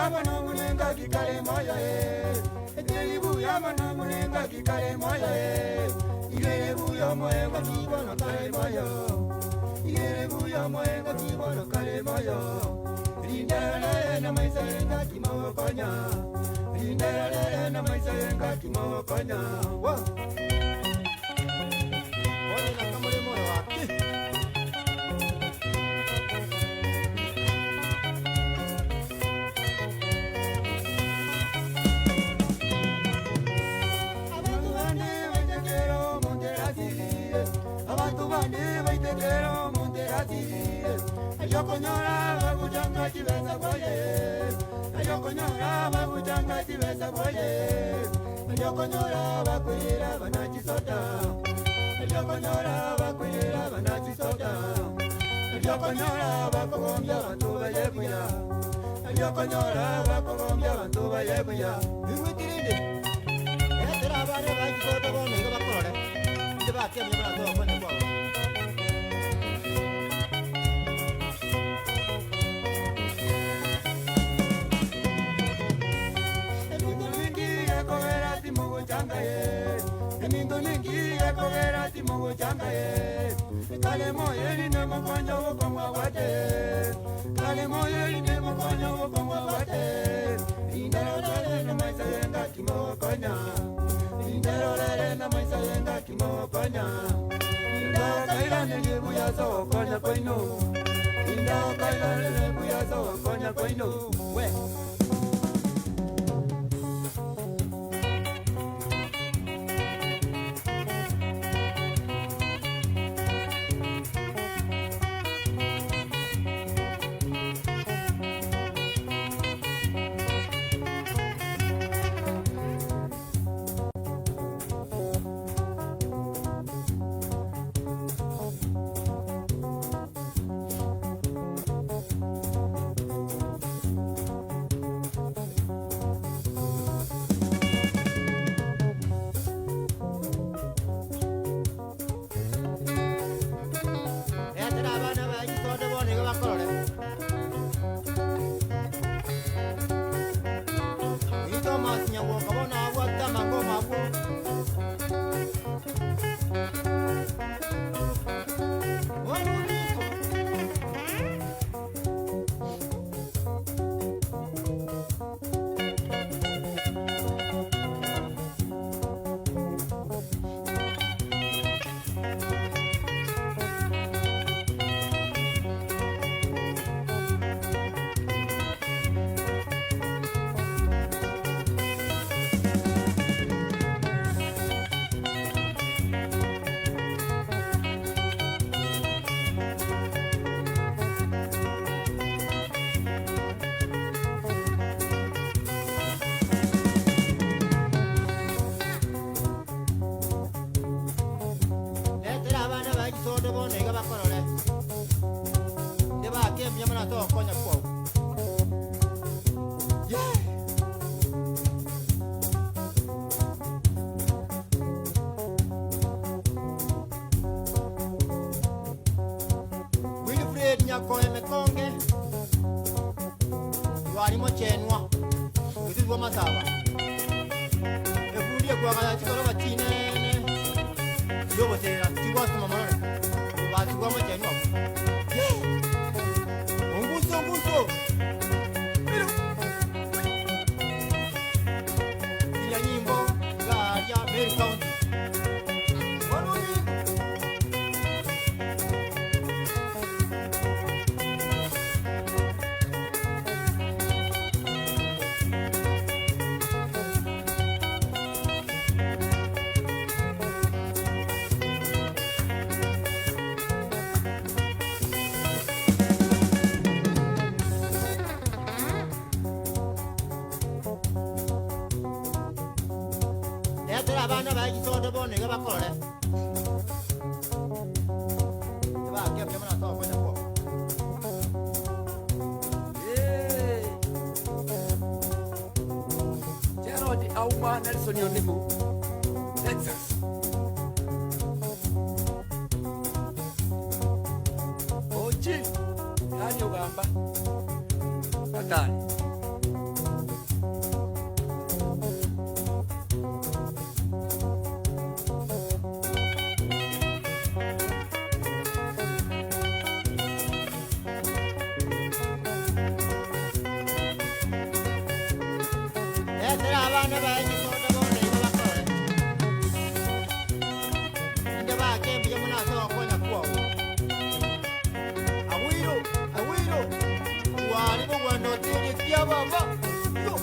mano munenga kikale moyo Etelibu ya mano munenga kikale moyo Igerebu ya moenga kibono kale moyo Igerebu ya moenga kibono kale moyo Rindele na maisa yenga kimo konya Rindele na maisa yenga kimo konya Wow Ole na kamole moyo waki Ayokonyora bagujanga kibeza boye Ayokonyora bagujanga kibeza boye Ayokonyora bakwira banachisoda Ayokonyora bakwira banachisoda Ayokonyora bakogombya bantu bayebuya Ayokonyora bakogombya bantu bayebuya Bimwitirinde Yatera abane bachisoda bone bakore Ndibake mwana zo bone kwa Kale moyeli ne mokonya wokongwa wate Kale moyeli ne mokonya wokongwa wate Indarolele na maisa yenga kimokonya Indarolele na maisa yenga kimokonya Indao kaila nene buya so konya koino Indao kaila nene buya so konya koino We Nyakoe mekonge Wari mochenwa Witizwa masaba Efulie kwa kaya chikolo bachinene Yobo tera Chigwa suma manone Wachigwa mochenwa Onguso onguso Milu Ila nyimbo Gaja Mary County Abana bagisodo bone gabakore Bake byamana to kwenda ko Gerald Auma Nelson Yonimu Texas Ochi Yani ugamba Atani Ndetera abana bayisoda bone bakole. Inde bakembe muna so konya kuwa. Awiro. Wali bo wando tiri kia baba. Yo.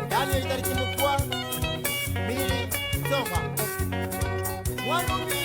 Daniel Tarikimukwa, Miri, Sofa. One of me.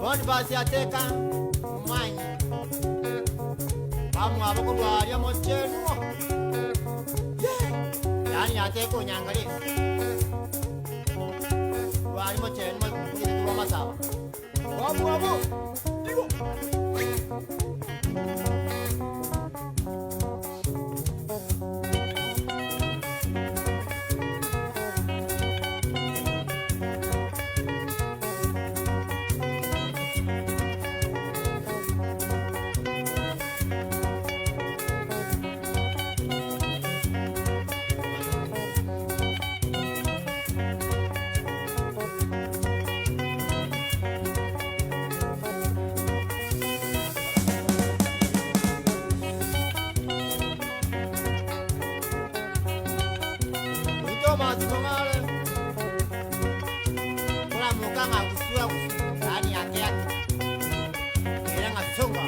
Bonifasi ateka mwanyi bamwe abakulwalya mochenuo yani ateka onyangali lwali mochenu mukiriwa masaba wabo digo Mati mangale kula muka ngagusua yani yake kira ngasonga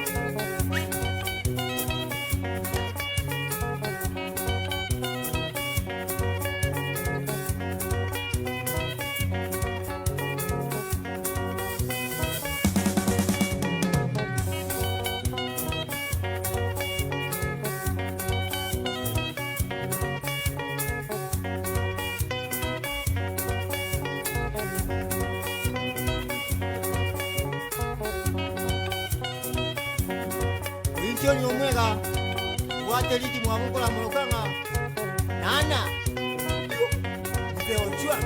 Joni omwega wateliti mwamukola mulokanga nana mpeojua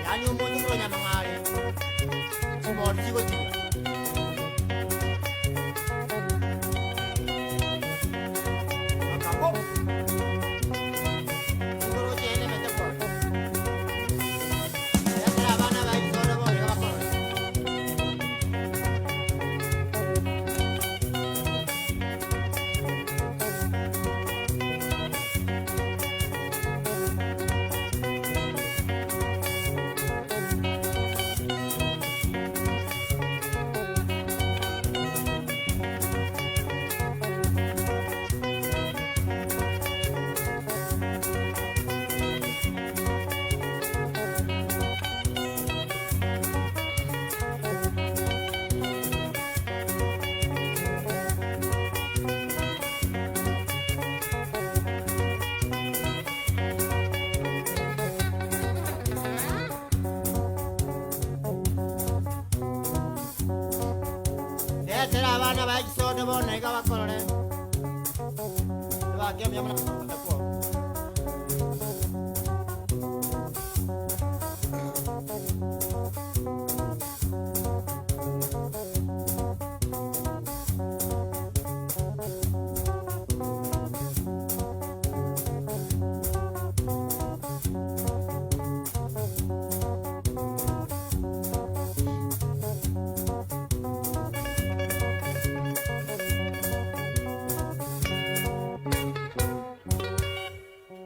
yani omonyi mulonya mangale chimoti chiko chiko makabo ngoro chene mete kwa yakira abana bayisoda bone bakole Ndetera abana bayisoda bone bakolole bagemya muna